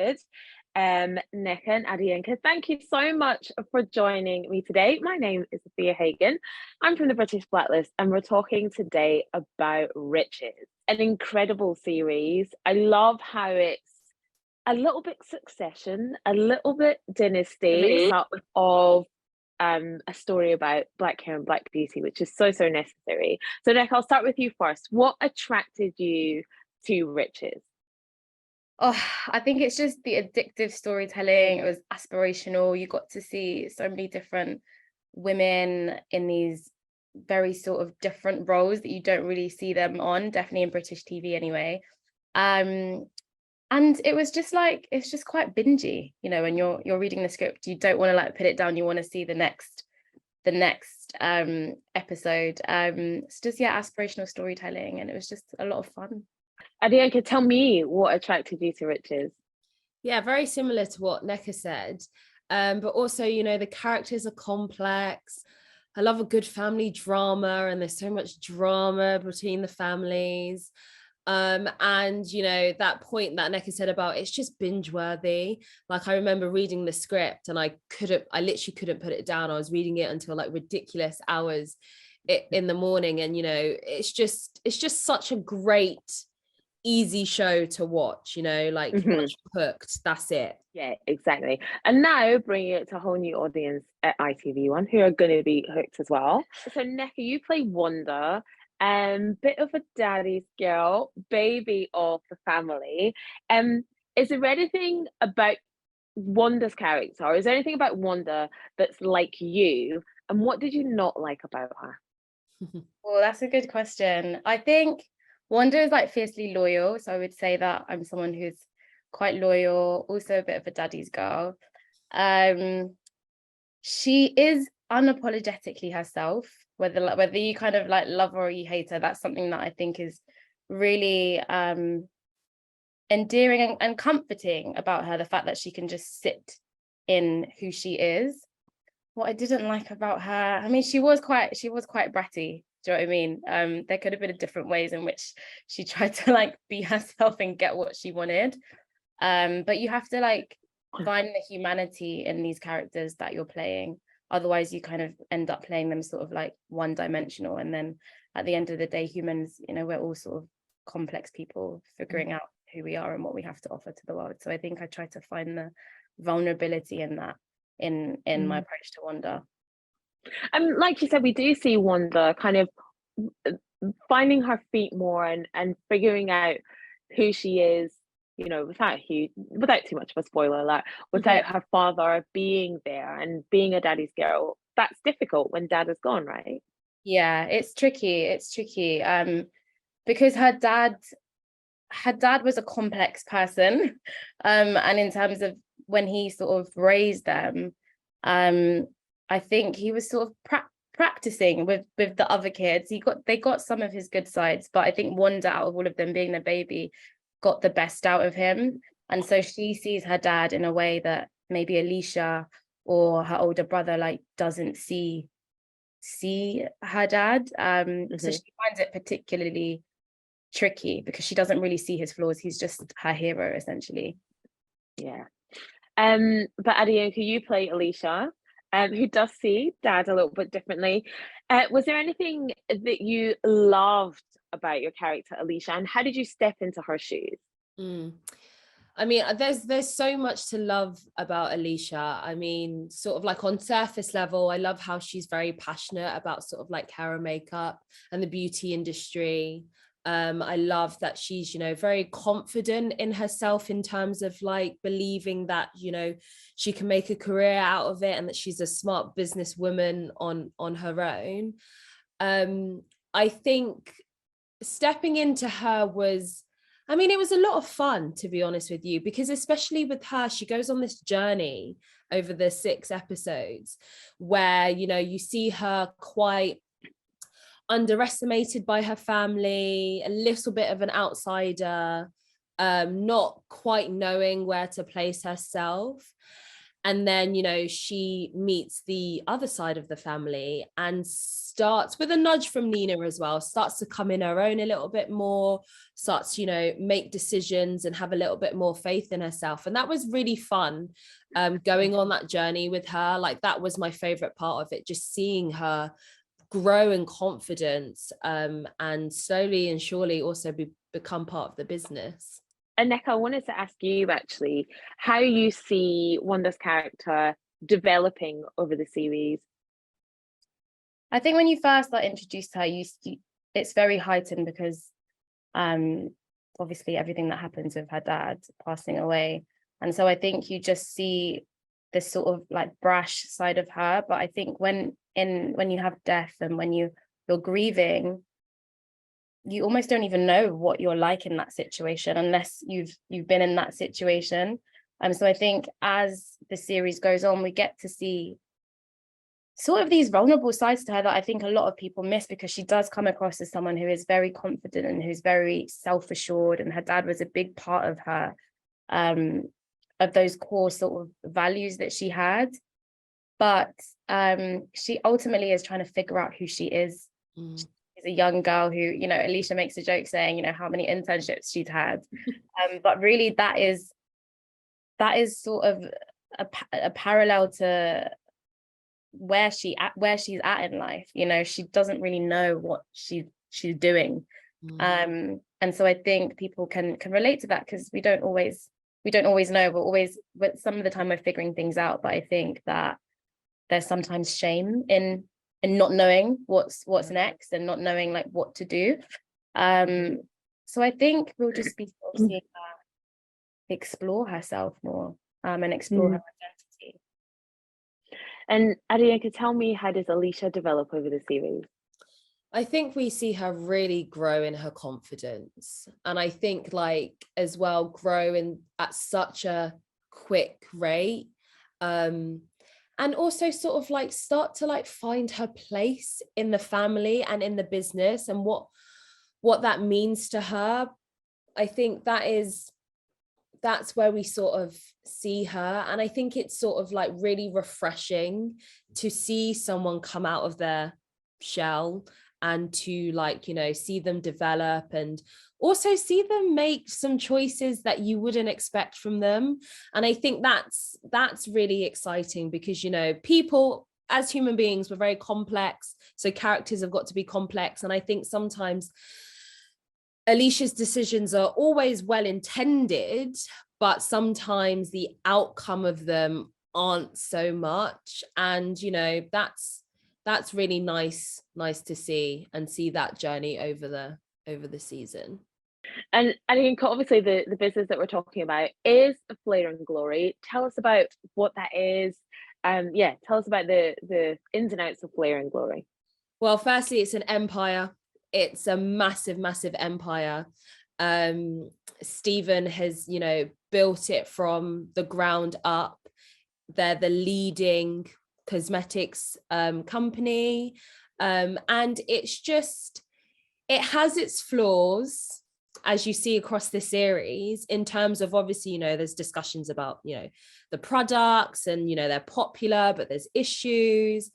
episode. Nneka and Adeyinka, thank you so much for joining me today. My name is Sophia Hagen. I'm from the British Blacklist, and we're talking today about Riches, an incredible series. I love how it's a little bit Succession, a little bit Dynasty, but of a story about black hair and black beauty, which is so necessary. So, Nick, I'll start with you first. What attracted you to Riches? Oh, I think it's just the addictive storytelling. It was aspirational. You got to see so many different women in these very sort of different roles that you don't really see them on, definitely in British TV anyway. And it was just like, it's just quite bingey, you know, when you're reading the script, you don't want to like put it down, you want to see the next episode. It's just, yeah, aspirational storytelling, and it was just a lot of fun. Adeyinka, tell me what attracted you to Riches. Yeah, very similar to what Nneka said, but also, you know, the characters are complex. I love a good family drama, and there's so much drama between the families. And you know, that point that Nneka said about it's just binge worthy. Like, I remember reading the script and I literally couldn't put it down. I was reading it until like ridiculous hours in the morning, and you know, it's just such a great easy show to watch, you know, like once you're hooked, that's it. Yeah, exactly. And now bringing it to a whole new audience at ITV1 who are going to be hooked as well. So Nneka, you play Wanda, bit of a daddy's girl, baby of the family. Is there anything about Wanda's character, or is there anything about Wanda that's like you? And what did you not like about her? Well, that's a good question. I think Wanda is like fiercely loyal. So I would say that I'm someone who's quite loyal, also a bit of a daddy's girl. She is unapologetically herself, whether you kind of like love her or you hate her. That's something that I think is really endearing and comforting about her, the fact that she can just sit in who she is. What I didn't like about her, I mean, she was quite bratty. Do you know what I mean? There could have been different ways in which she tried to like be herself and get what she wanted. But you have to like find the humanity in these characters that you're playing. Otherwise, you kind of end up playing them sort of like one-dimensional. And then at the end of the day, humans, you know, we're all sort of complex people figuring out who we are and what we have to offer to the world. So I think I try to find the vulnerability in that in my approach to Wanda. Like you said, we do see Wanda kind of finding her feet more and figuring out who she is, you know, without too much of a spoiler alert, without her father being there and being a daddy's girl. That's difficult when dad is gone, right? Yeah, it's tricky. Because her dad was a complex person. And in terms of when he sort of raised them, I think he was sort of practicing with the other kids. They got some of his good sides, but I think Wanda, out of all of them, being the baby, got the best out of him. And so she sees her dad in a way that maybe Alicia or her older brother like doesn't see her dad. So she finds it particularly tricky because she doesn't really see his flaws. He's just her hero, essentially. Yeah. But Adeyinka, you play Alicia, who does see dad a little bit differently. Was there anything that you loved about your character Alicia, and how did you step into her shoes? I mean, there's so much to love about Alicia. I mean, sort of like on surface level, I love how she's very passionate about sort of like hair and makeup and the beauty industry. I love that she's, you know, very confident in herself in terms of like believing that, you know, she can make a career out of it and that she's a smart businesswoman on her own. I think stepping into her was, I mean, it was a lot of fun, to be honest with you, because especially with her, she goes on this journey over the 6 episodes where, you know, you see her quite underestimated by her family, a little bit of an outsider, not quite knowing where to place herself. And then, she meets the other side of the family and starts, with a nudge from Nina as well, starts to come in her own a little bit more, starts, make decisions and have a little bit more faith in herself. And that was really fun, going on that journey with her. Like, that was my favorite part of it, just seeing her grow in confidence, and slowly and surely also become part of the business. And Nneka, I wanted to ask you actually how you see Wanda's character developing over the series. I think when you first like introduced her, it's very heightened because obviously everything that happens with her dad passing away. And so I think you just see this sort of like brash side of her. But I think when you have death and when you're grieving, you almost don't even know what you're like in that situation unless you've been in that situation. So I think as the series goes on, we get to see sort of these vulnerable sides to her that I think a lot of people miss, because she does come across as someone who is very confident and who's very self-assured, and her dad was a big part of her, of those core sort of values that she had. But she ultimately is trying to figure out who she is. She's a young girl who, Alicia makes a joke saying, how many internships she'd had. But really that is sort of a parallel to where she's at in life. She doesn't really know what she's doing. And so I think people can relate to that, because we don't always know, but some of the time we're figuring things out. But I think that there's sometimes shame in not knowing what's next and not knowing like what to do. So I think we'll just be sort of seeing her explore herself more, and explore her identity. And Adeyinka, tell me, how does Alicia develop over the series? I think we see her really grow in her confidence, and I think like as well grow at such a quick rate, and also sort of like start to like find her place in the family and in the business and what that means to her. I think that's where we sort of see her. And I think it's sort of like really refreshing to see someone come out of their shell and to like, see them develop and also see them make some choices that you wouldn't expect from them. And I think that's really exciting because, people as human beings, we're very complex. So characters have got to be complex. And I think sometimes Alicia's decisions are always well intended, but sometimes the outcome of them aren't so much. And, that's really nice to see that journey over the season. And I think obviously the business that we're talking about is Flair and Glory. Tell us about what that is. Tell us about the ins and outs of Flair and Glory. Well, firstly, it's an empire. It's a massive, massive empire. Stephen has, built it from the ground up. They're the leading cosmetics company. And it has its flaws, as you see across the series, in terms of obviously, there's discussions about, the products and, they're popular, but there's issues.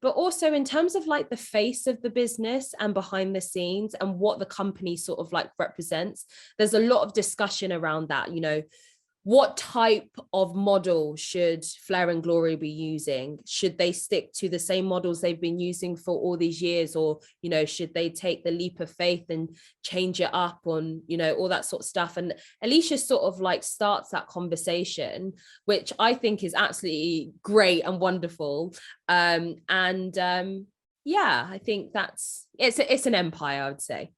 But also in terms of like the face of the business and behind the scenes and what the company sort of like represents, there's a lot of discussion around that. What type of model should Flair and Glory be using? Should they stick to the same models they've been using for all these years? Or, should they take the leap of faith and change it up on, all that sort of stuff? And Alicia sort of like starts that conversation, which I think is absolutely great and wonderful. I think it's an empire, I would say.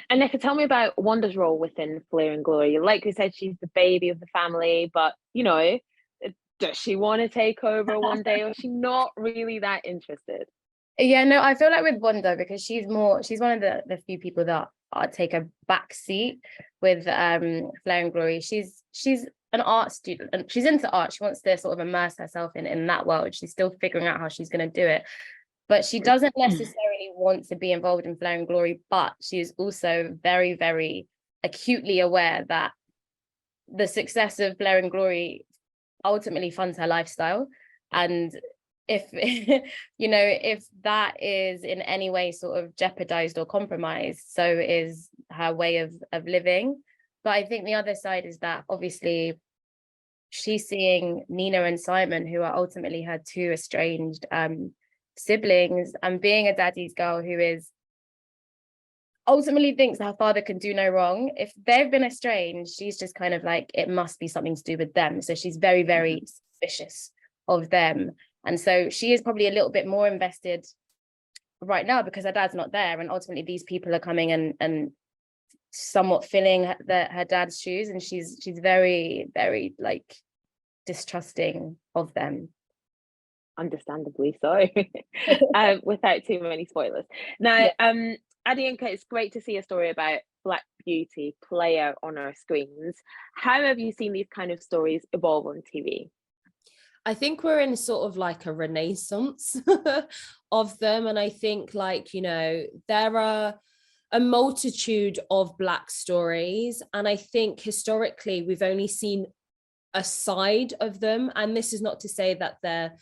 And Nneka, tell me about Wanda's role within Flair and Glory. Like we said, she's the baby of the family, but does she want to take over one day, or is she not really that interested? Yeah, no, I feel like with Wanda, because she's one of the few people that take a back seat with Flair and Glory. She's an art student and she's into art. She wants to sort of immerse herself in that world. She's still figuring out how she's going to do it. But she doesn't necessarily want to be involved in Flair and Glory, but she is also very, very acutely aware that the success of Flair and Glory ultimately funds her lifestyle. And if if that is in any way sort of jeopardized or compromised, so is her way of living. But I think the other side is that obviously she's seeing Nina and Simon, who are ultimately her two estranged siblings, and being a daddy's girl who is ultimately thinks her father can do no wrong. If they've been estranged, she's just kind of like, it must be something to do with them. So she's very, very suspicious of them. And so she is probably a little bit more invested right now because her dad's not there. And ultimately these people are coming and somewhat filling her dad's shoes. And she's very, very like distrusting of them. Understandably so. Without too many spoilers. Now, Adeyinka, it's great to see a story about Black beauty play out on our screens. How have you seen these kind of stories evolve on TV? I think we're in sort of like a renaissance of them. And I think like, there are a multitude of Black stories. And I think historically, we've only seen a side of them. And this is not to say that they're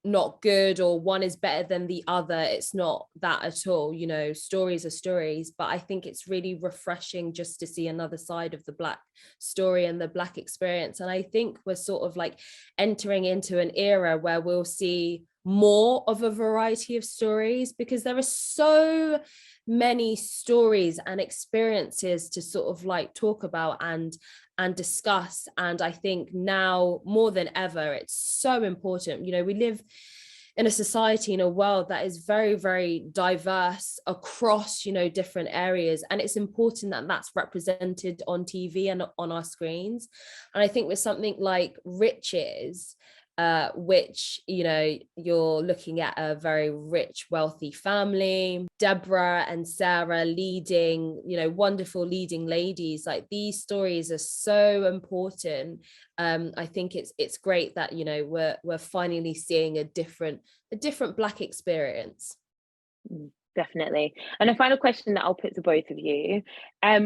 not good or one is better than the other. It's not that at all. Stories are stories, but I think it's really refreshing just to see another side of the Black story and the Black experience. And I think we're sort of like entering into an era where we'll see more of a variety of stories, because there are so many stories and experiences to sort of like talk about and discuss. And I think now more than ever, it's so important. We live in a society, in a world that is very, very diverse across, different areas. And it's important that that's represented on TV and on our screens. And I think with something like Riches, which, you're looking at a very rich, wealthy family, Deborah and Sarah leading, wonderful leading ladies. Like, these stories are so important. I think it's great that, we're finally seeing a different Black experience. Definitely. And a final question that I'll put to both of you.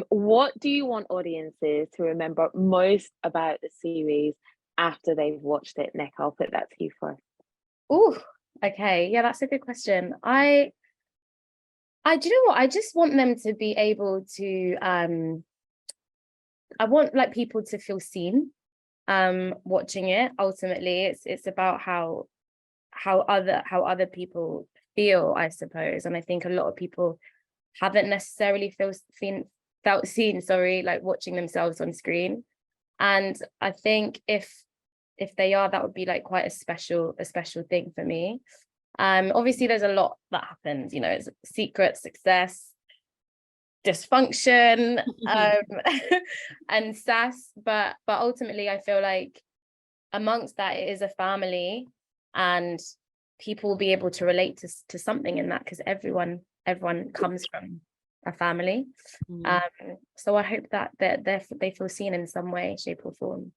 What do you want audiences to remember most about the series after they've watched it? Nneka, I'll put that to you first. Oh, okay. Yeah, that's a good question. I do you know what? I just want them to be able to I want like people to feel seen watching it. Ultimately, it's about how other people feel, I suppose. And I think a lot of people haven't necessarily felt seen, like watching themselves on screen. And I think if they are, that would be like quite a special thing for me. Obviously there's a lot that happens, it's secret success, dysfunction, and sass, but ultimately I feel like amongst that it is a family, and people will be able to relate to something in that, because everyone comes from a family. So I hope that they feel seen in some way, shape or form.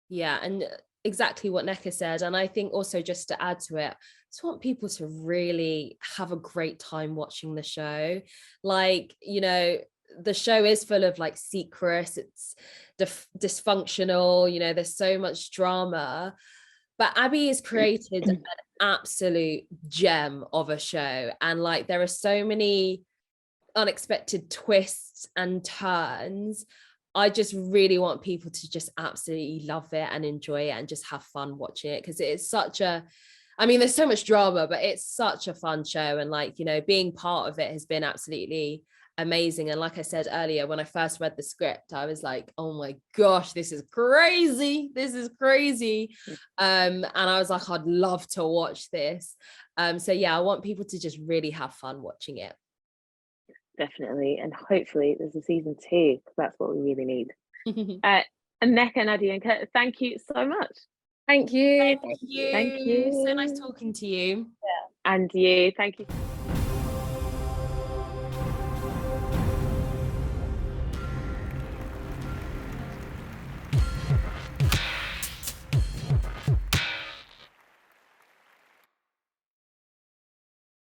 Yeah, and exactly what Nneka said. And I think also, just to add to it, I just want people to really have a great time watching the show. Like, the show is full of like secrets, it's dysfunctional, there's so much drama, but Abby has created an absolute gem of a show. And like, there are so many unexpected twists and turns. I just really want people to just absolutely love it and enjoy it and just have fun watching it, because it's there's so much drama, but it's such a fun show. And like, being part of it has been absolutely amazing. And like I said earlier, when I first read the script, I was like, oh my gosh, this is crazy. And I was like, I'd love to watch this. So yeah, I want people to just really have fun watching it. Definitely. And hopefully there's a season 2, because that's what we really need. And Nneka and Adeyinka, thank you so much. Thank you. Thank you. So nice talking to you. And you. Thank you.